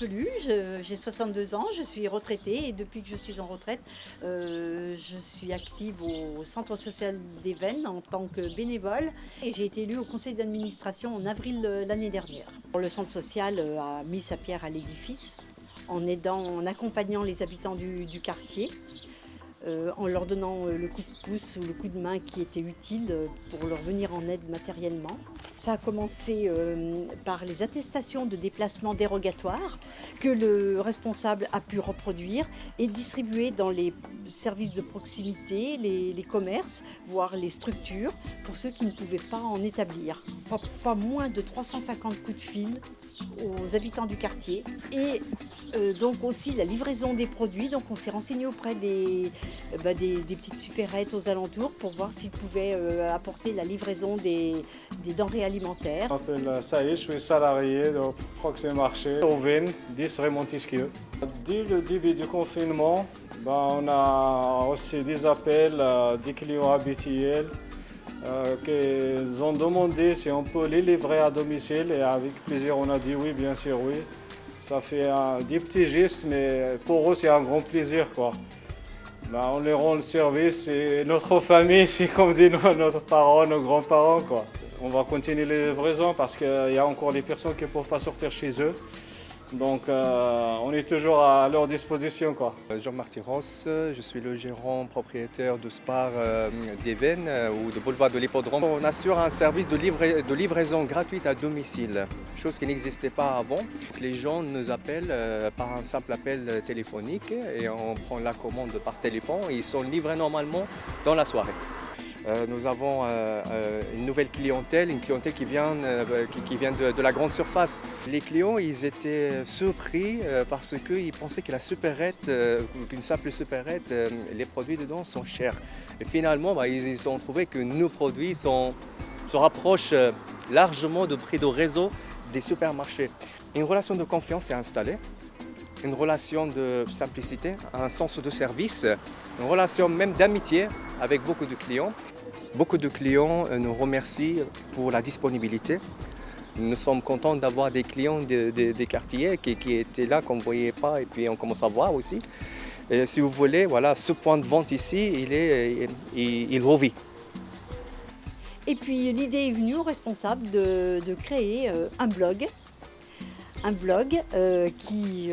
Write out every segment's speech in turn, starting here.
peu lu, j'ai 62 ans, je suis retraitée et depuis que je suis en retraite, je suis active au Centre social des Vennes en tant que bénévole et j'ai été élue au conseil d'administration en avril l'année dernière. Le centre social a mis sa pierre à l'édifice en aidant, en accompagnant les habitants du quartier. En leur donnant le coup de pouce ou le coup de main qui était utile pour leur venir en aide matériellement. Ça a commencé par les attestations de déplacement dérogatoires que le responsable a pu reproduire et distribuer dans les services de proximité, les commerces, voire les structures, pour ceux qui ne pouvaient pas en établir. Pas moins de 350 coups de fil aux habitants du quartier et donc aussi la livraison des produits. Donc on s'est renseigné auprès des petites supérettes aux alentours pour voir s'ils pouvaient apporter la livraison des denrées alimentaires. Je m'appelle Saïd, je suis salarié de Proxé Marché au Vennes, 10 Raymond Tisquieu. Dès le début du confinement, on a reçu des appels des clients habituels qui ont demandé si on peut les livrer à domicile et avec plaisir on a dit oui, bien sûr oui. Ça fait des petits gestes mais pour eux c'est un grand plaisir quoi. On leur rend le service et notre famille c'est comme dit notre parents, nos grands-parents quoi. On va continuer les livraisons parce qu'il y a encore des personnes qui ne peuvent pas sortir chez eux. Donc on est toujours à leur disposition quoi. Jean-Marc Ross, je suis le gérant propriétaire de Spar des Vennes ou de Boulevard de l'Hippodrome. On assure un service de livraison gratuite à domicile, chose qui n'existait pas avant. Les gens nous appellent par un simple appel téléphonique et on prend la commande par téléphone et ils sont livrés normalement dans la soirée. Nous avons une nouvelle clientèle, une clientèle qui vient de la grande surface. Les clients ils étaient surpris parce qu'ils pensaient que la supérette, qu'une simple supérette, les produits dedans sont chers. Et finalement, ils ont trouvé que nos produits se rapprochent largement du prix de réseau des supermarchés. Une relation de confiance est installée. Une relation de simplicité, un sens de service, une relation même d'amitié avec beaucoup de clients. Beaucoup de clients nous remercient pour la disponibilité. Nous sommes contents d'avoir des clients des quartiers qui étaient là, qu'on ne voyait pas, et puis on commence à voir aussi. Et si vous voulez, voilà, ce point de vente ici, il revit. Et puis l'idée est venue au responsable de créer un blog qui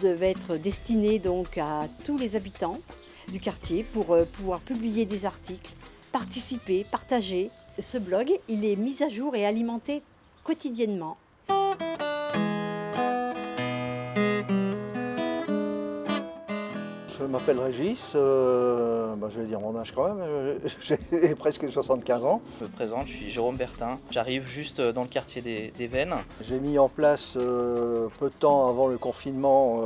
devait être destiné donc à tous les habitants du quartier pour pouvoir publier des articles, participer, partager. Ce blog, il est mis à jour et alimenté quotidiennement. Je m'appelle Régis, je vais dire mon âge quand même, j'ai presque 75 ans. Je me présente, je suis Jérôme Bertin, j'arrive juste dans le quartier des Vennes. J'ai mis en place peu de temps avant le confinement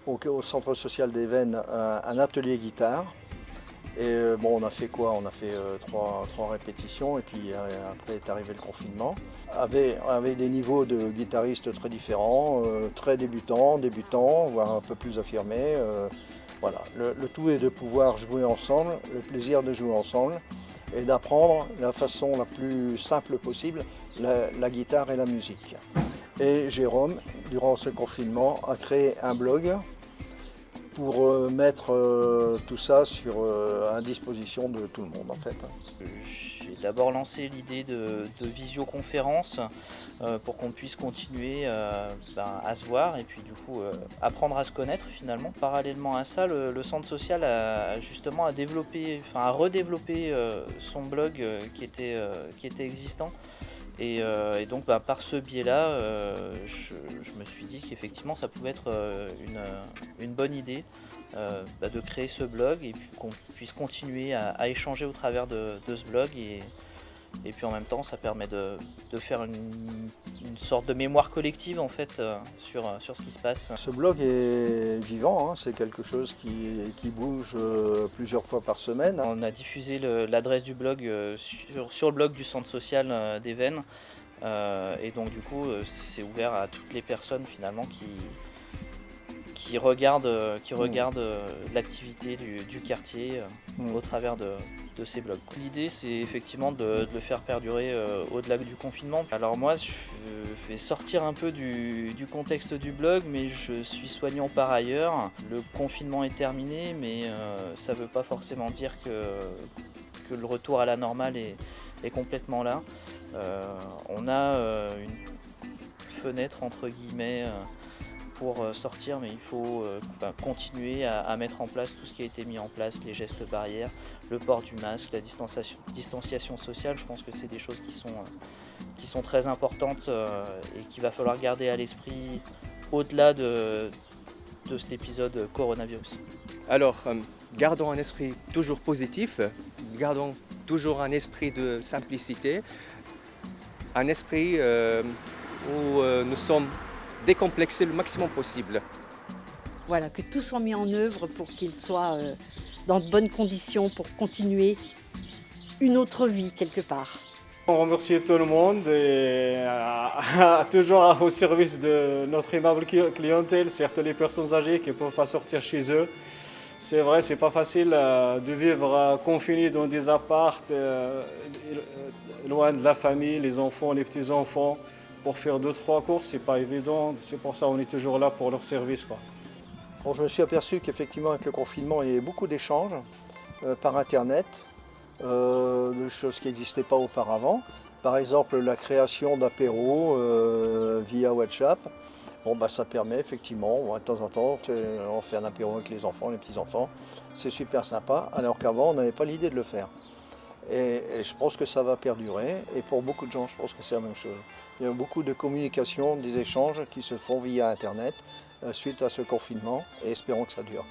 au centre social des Vennes un atelier guitare. Et on a fait quoi? On a fait trois répétitions et puis après est arrivé le confinement. Avec des niveaux de guitaristes très différents, très débutants, voire un peu plus affirmés. Voilà. Le tout est de pouvoir jouer ensemble, le plaisir de jouer ensemble et d'apprendre la façon la plus simple possible la guitare et la musique. Et Jérôme, durant ce confinement, a créé un blog pour mettre tout ça à disposition de tout le monde en fait. J'ai d'abord lancé l'idée de visioconférence pour qu'on puisse continuer à se voir et puis du coup apprendre à se connaître finalement. Parallèlement à ça, le centre social a justement redéveloppé son blog qui était existant. Et donc par ce biais-là, je me suis dit qu'effectivement ça pouvait être une bonne idée de créer ce blog et puis qu'on puisse continuer à échanger au travers de ce blog et puis en même temps ça permet de faire une sorte de mémoire collective en fait sur ce qui se passe. Ce blog est vivant, c'est quelque chose qui bouge plusieurs fois par semaine. On a diffusé l'adresse du blog sur le blog du centre social des Vennes et donc du coup c'est ouvert à toutes les personnes finalement qui regardent l'activité du quartier au travers de ces blogs. L'idée, c'est effectivement de le faire perdurer au-delà du confinement. Alors moi, je vais sortir un peu du contexte du blog, mais je suis soignant par ailleurs. Le confinement est terminé, mais ça ne veut pas forcément dire que le retour à la normale est complètement là. On a une fenêtre entre guillemets pour sortir, mais il faut continuer à mettre en place tout ce qui a été mis en place, les gestes barrières, le port du masque, la distanciation sociale. Je pense que c'est des choses qui sont très importantes et qu'il va falloir garder à l'esprit au-delà de cet épisode coronavirus. Alors, gardons un esprit toujours positif, gardons toujours un esprit de simplicité, un esprit où nous sommes décomplexés le maximum possible. Voilà, que tout soit mis en œuvre pour qu'il soit dans de bonnes conditions pour continuer une autre vie quelque part. On remercie tout le monde et toujours au service de notre aimable clientèle, surtout les personnes âgées qui ne peuvent pas sortir chez eux. C'est vrai, c'est pas facile de vivre confiné dans des apparts, loin de la famille, les enfants, les petits-enfants. Pour faire 2-3 courses, c'est pas évident. C'est pour ça qu'on est toujours là pour leur service, quoi. Bon, je me suis aperçu qu'effectivement avec le confinement, il y avait beaucoup d'échanges par Internet, de choses qui n'existaient pas auparavant. Par exemple, la création d'apéros via WhatsApp. Bon, bah, ça permet effectivement, de temps en temps, on fait un apéro avec les enfants, les petits-enfants. C'est super sympa, alors qu'avant, on n'avait pas l'idée de le faire. Et je pense que ça va perdurer. Et pour beaucoup de gens, je pense que c'est la même chose. Il y a beaucoup de communication, des échanges qui se font via Internet suite à ce confinement. Et espérons que ça dure.